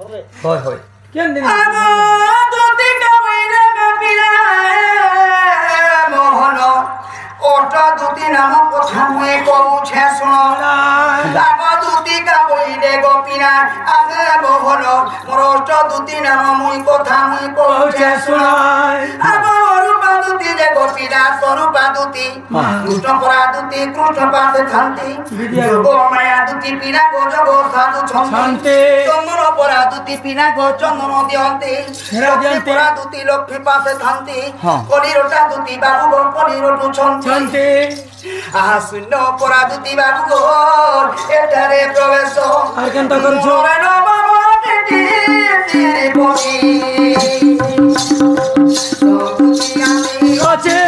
होय होय केन दिन दुती का बहिरे गपिला मोहन ओटा दुती नाम कथा मुई कहू छे सुनो आगो दुती का बहिरे गपिला आगे मोहन मोर ओटा दुती नाम मुई कथा मुई कहू छे सुनो आगो रूपा दुती जे गपिला स्वरूपा दुती कृष्ण परा दुती कृष्ण पासे थांती गो माया दुती पिना गो जगो साधु छंती चंदन परा दुती पिना गो चंदन दियंती लक्ष्मी परा दुती लक्ष्मी पासे थांती कलिरोटा दुती बाबू गो कलिरोटु छंती आहा शून्य परा दुती बाबू गो एटारे प्रवेश আর কেন তা করছো मोरे नो बाबा टिटी तेरे बोली আছে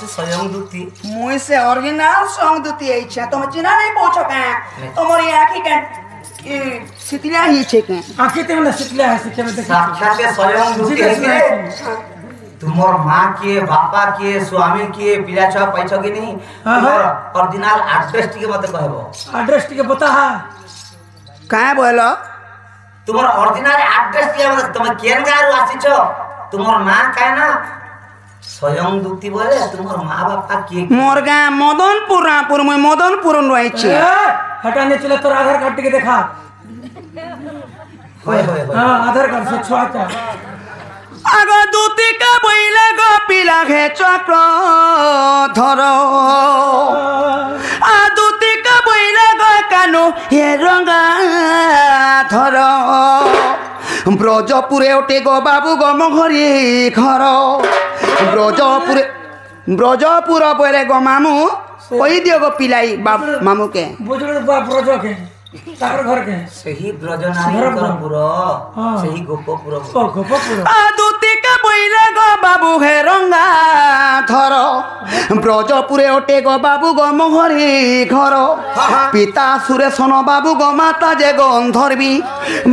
मुई से ओरिजिनल सॉन्ग दुती इच्छा तुम चिना नहीं पूछो का तुम्हारी आंखी का सितला ही छे के आंखें ते मला शिकले आहे शिके में देखी साक्षात स्वयं दुती है तुमर माँ के बापा के स्वामी के पिला छा पैसा के नहीं तुमर ओरिजिनल एड्रेस के मत कहबो एड्रेस के बता हा काहे बोलो तुमर ओरिजिनल एड्रेस के मत तुम केन गारू आसी छो तुमर माँ काहे ना स्वयं दुती बोले तुमर माँ बापा के मोर गा मदनपुर रामपुर में मदनपुर रही छे हटाने चले तो आधार कार्ड के देखा होय होय होय हां आधार कार्ड से छुआता आगो दुती का बइले गो पिला घे चक्र धरो आ दुती का बइले गो कानो हे रंगा धरो ब्रजपुरे उठे गो बाबू गो मघरी घर ब्रजपुर बोले गो मामू कही दियो गो पिलाई मामू के बुजुर्ग बाप रोजो के ताकर घर के सही ब्रजनारी करपुर सही गोपपुर गोपपुर आ दुती का बइले गो बाबू हे रंगा धर ब्रजपुरे उठे गो बाबू गो मघरी घर पिता सुरेशन बाबू गो माता जे गंधर्वी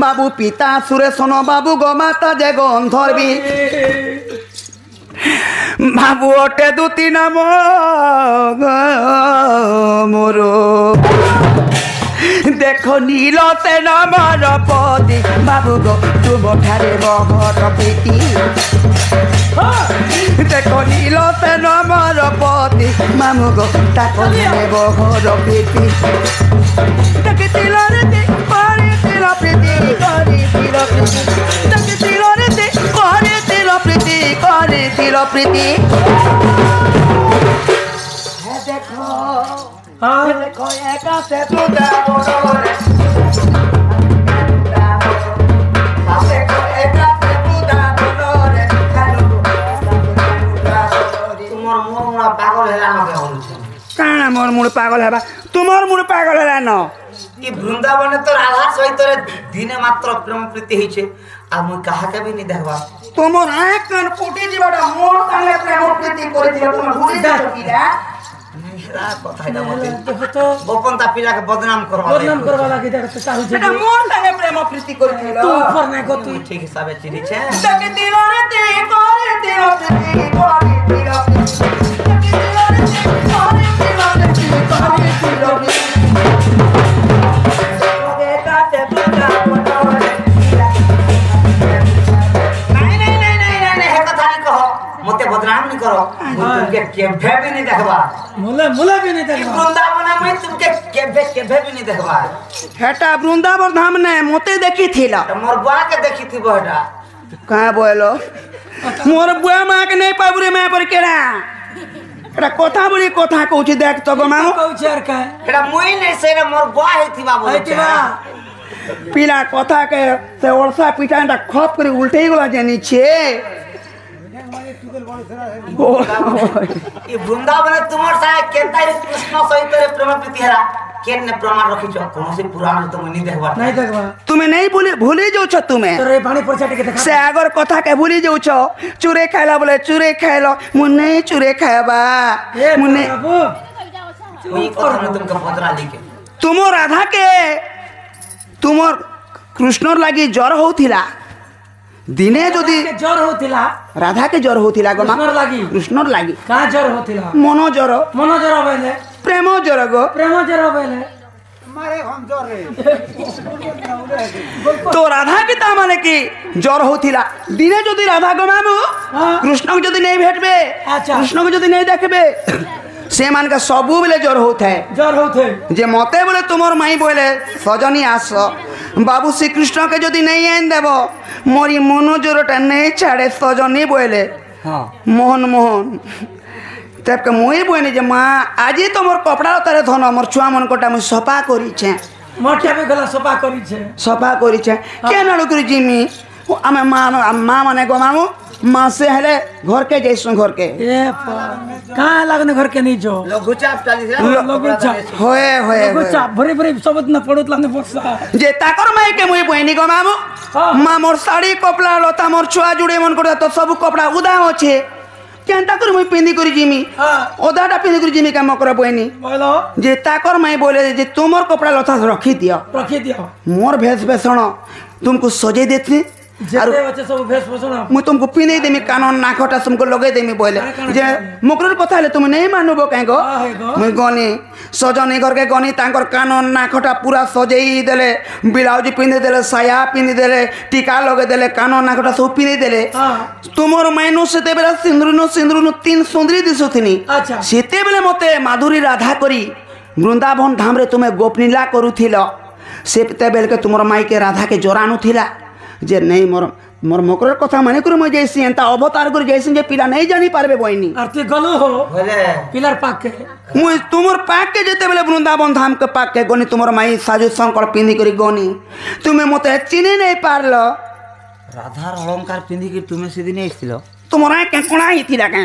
बाबू पिता सुरेशन बाबू गो माता जे गंधर्वी बाबू ओटे दुती नाम मोरो देखो नील से नमर पति बाबू गो तुम ठारे बहर प्रीति देखो नील से नमर पति मामू गो ताको ने बहर प्रीति ताके तिलरे दे पारे तिल प्रीति करे तिल प्रीति ताके तिलरे दे पारे तिल प्रीति करे तिल प्रीति है देखो हां देखो एका से दूधा बोरे देखो एका से दूधा बोरे तुमर मुड़ा पागल हैला न के होलु छे काना मोर मुड़ पागल हेबा तुमर मुड़ पागल हैला न ई वृंदावन तो राधा सहित रे दिने मात्र प्रेम प्रीति हिचे आ मु कहा के भी नहीं देखबा तुमर आंख कान फुटी जीवाडा मोर संगे प्रेम प्रीति करे दिया तुम भूली जा चुकीला मेरा कथा ना मते देखो तो गोपन ता पिला के बदनाम करवा लागी देख तो चाहू छे बेटा मोर संगे प्रेम प्रीति करे दिला तू ऊपर नहीं को तू ठीक हिसाबे चिनी छे तके तिलरे ते करे तिल प्रीति करे तिल तके तिलरे ते करे तिल प्रीति करे तिल एका से दूधा बोरे नहीं है कथा नहीं कहो मते बदनाम नहीं करो तुमके केभे भी नहीं देखबा मुला भी नहीं देखबा वृंदावन में तुमके केभे भी नहीं देखबा हेटा वृंदावन धाम ने मोते देखी थिला मोर बुआ के देखी थी बहटा कहाँ बोलो मोर बुआ माँ के नहीं पाबुरे मैं पर केरा एटा कथा बुरी कथा कहू देख तो गो मानो कहू छे यार का एटा मुई नहीं से मोर बुआ है थी बाबू पीला कथा के से ओरसा पीटा एटा खप करे उल्टे ही गला जानी छे ये वृंदावन तुमर साहे केनता कृष्ण सहित रे प्रेम प्रीति हरा केन ने प्रमाण रखी छ कोनो से पुराण तो नहीं देखबा तुम्हें नहीं भूली जाऊ छ तुम्हें तोरे पानी पर छाटे के देखा से अगर कथा के भूली जाऊ छ चूरे खाइला बोले चूरे खाइलो मु नहीं चूरे खायबा मु नहीं कोई कथा न तुमके पतरा लिखे तुम राधा के तुम कृष्ण लगी ज्वर होतिला दिने जदि ज्वर होतिला राधा के ज्वर होतिला गो कृष्ण लगी का ज्वर होतिला मन ज्वर बेले प्रेम ज्वर गो प्रेम ज्वर बेले तो राधा के ता माने कि ज्वर होतिला दिने जदि राधा गो मामू कृष्ण को जदि नहीं भेटबे कृष्ण को जदि नहीं देखबे से मान का सबू बेले ज्वर होता है जे मते बोले तुमर माई बोले सजनी आस बाबू श्री कृष्ण के जदि नहीं आन देव मोरी मन ज्वरटा नहीं छाड़े सजनी बोले मोहन मोहन तब के मुई बोने जे माँ आज तुम कपड़ा तारे धन मोर छुआ मन कोटा मुझे सफा करी सफा करी क्या नाड़ू कर जिमी आम माँ माने गो मामू माँ से हेले घर के जैसु घर के कहाँ लगने घर के नहीं जो लघुचाप होए होए लघुचाप भरे भरे सब न पड़ोत लाने पड़सा जे ताकर माई के मुई बहनी गो मामू माँ मोर साड़ी कपड़ा लता मोर छुआ जुड़े मन कर तो सब कपड़ा उदा अच्छे केनता कर मुई पिंदी करी जिमी ओदाटा पिंदी करी जिमी का मकर बहनी जे ताकर माई बोले जे तुमर कपड़ा लता रखी दियो मोर भेष भूषण तुमको सजे देती मुझे तुमको पिने देमी कानून नाखटा तुमको लगे देमी बोले जे मुकर कथा ले तुम नहीं मानबो कहीं गो मुई गनी सजनी घर के गनी तांकर कानून नाखटा पूरा सजेई देले ब्लाउज पिंधे देले साया पिंधे देले टीका लगे देले कानून नाखटा सब पिंधे देले तुमर माइनो सेते बेला सिंदूर तीन सुंदरी दिसुथिनी सेते बेले मते माधुरी राधा करी वृंदावन धाम रे तुम्हें गोपनीला करूथिलो सेते बेल के तुमर माई के राधा के जोरानु थिला जे नहीं मोर मोर मकर कथा माने कर मैं जैसी एंता अवतार कर जैसी जे पिला नहीं जानी पारबे बहनी आरती गलो हो पिलर पाक के मुई तुमर पाक के जेते बेले वृंदावन धाम के पाक के गनी तुमर माई साजु संकल पिंदी करी गनी तुमे मते चिनी नहीं पारलो राधार अलंकार पिंदी कि तुमे सेदिन आइथिलो तुमरा के कोना हिथिला के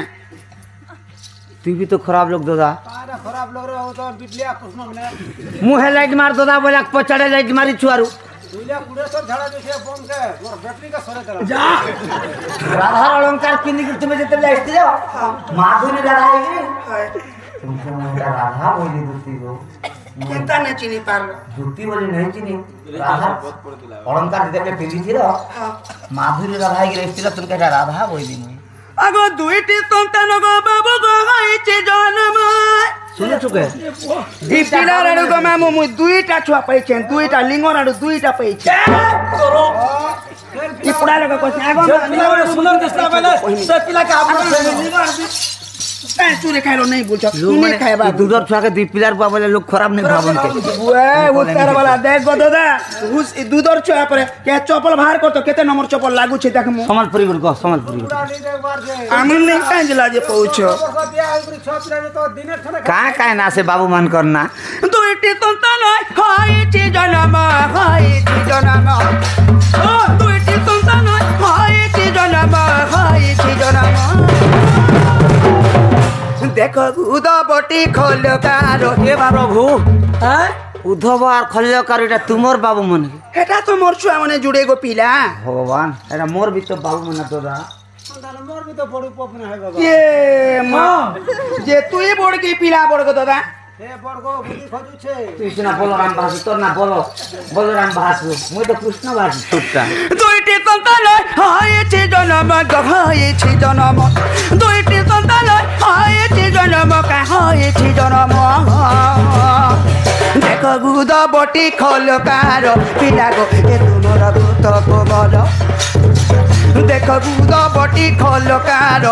तू भी तो खराब लोग दादा खराब लोग रे तो बिटलिया कृष्ण मने मुहे लाइट मार दादा बोला पछाड़े लाइट मारी छुआरू झाड़ा जैसे बम के मोर बैटरी का सरे चला जा राधार अलंकार पिंदी कि तुमे जेते आइथि जाओ माधुरी राधा आइली तुमको मेरा राधा बोली दूती गो केनता ने चिनी पारलो दूती बोली नहीं चिनी राधा अलंकार जेते पिंदी थिलो माधुरी राधा आइली आइथिलो तुमके राधा बोली मुई अगो दुईटी संतान गो बाबू गो हाइचे जन्म सुनो चुके दी पिलार आडू गो मामू मुई दुईटा छुआ पाइछेन दुईटा लिंगर आडू दुईटा पाइछे करो ई पुडा लगा कोस आगो पिला सुंदर दिसला बेले से पिला के आप ए चूरे खाइलो नहीं बुझो नहीं खाइबा दूधर छुआ के दी पिलार बा बोले लोग खराब नहीं भावन के ओए उत्तर वाला देख गो दादा उस दूधर छुआ पर के चप्पल बाहर कर तो केते नंबर चप्पल लागू छे देख मु समलपुरी गो समलपुरी आमिन नहीं कांजला जे पहुंचो का ना से बाबू मान करना दुईटी संतान हाइचे जन्म हाइचे जन्म दुईटी संतान हाइचे जन्म हाइचे जन्म देखो उदबटी खलकारो हे प्रभु उद्धव और खल्यकार एटा तुमर बाबू मन एटा तो मोर छुआ माने जुड़े गो पिला भगवान एटा मोर भी तो बाबू मन दादा मोर भी तो बड़ी पपना है बाबा ये मां जे तू ही बोड़ के पिला बोड़ गो दादा हे बड़गो बुद्धि खोजु छे कृष्ण बलराम भाषु तो ना बोलो बलराम भाषु मुई तो कृष्ण भाषु छुट्टा दुईटी संतान हाइचे जन्म हाइचे जन्म दुईटी संतान हाइचे जन्म का हाइचे जन्म देखो गुद बटी खलकार पिला गो ए तुमर भूत गोबर देखो गुद बटी खलकार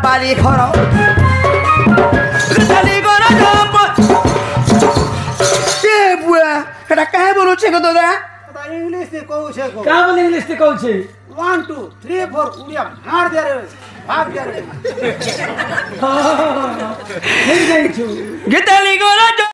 पाली घर ए बुआ एटा काहे बोलु छे गो दादा इंग्लिश से कहू छे को का बोले इंग्लिश से कहू छे 1 2 3 4 उड़िया मार दे रे भाग दे रे नहीं जाई छु गितली गोरा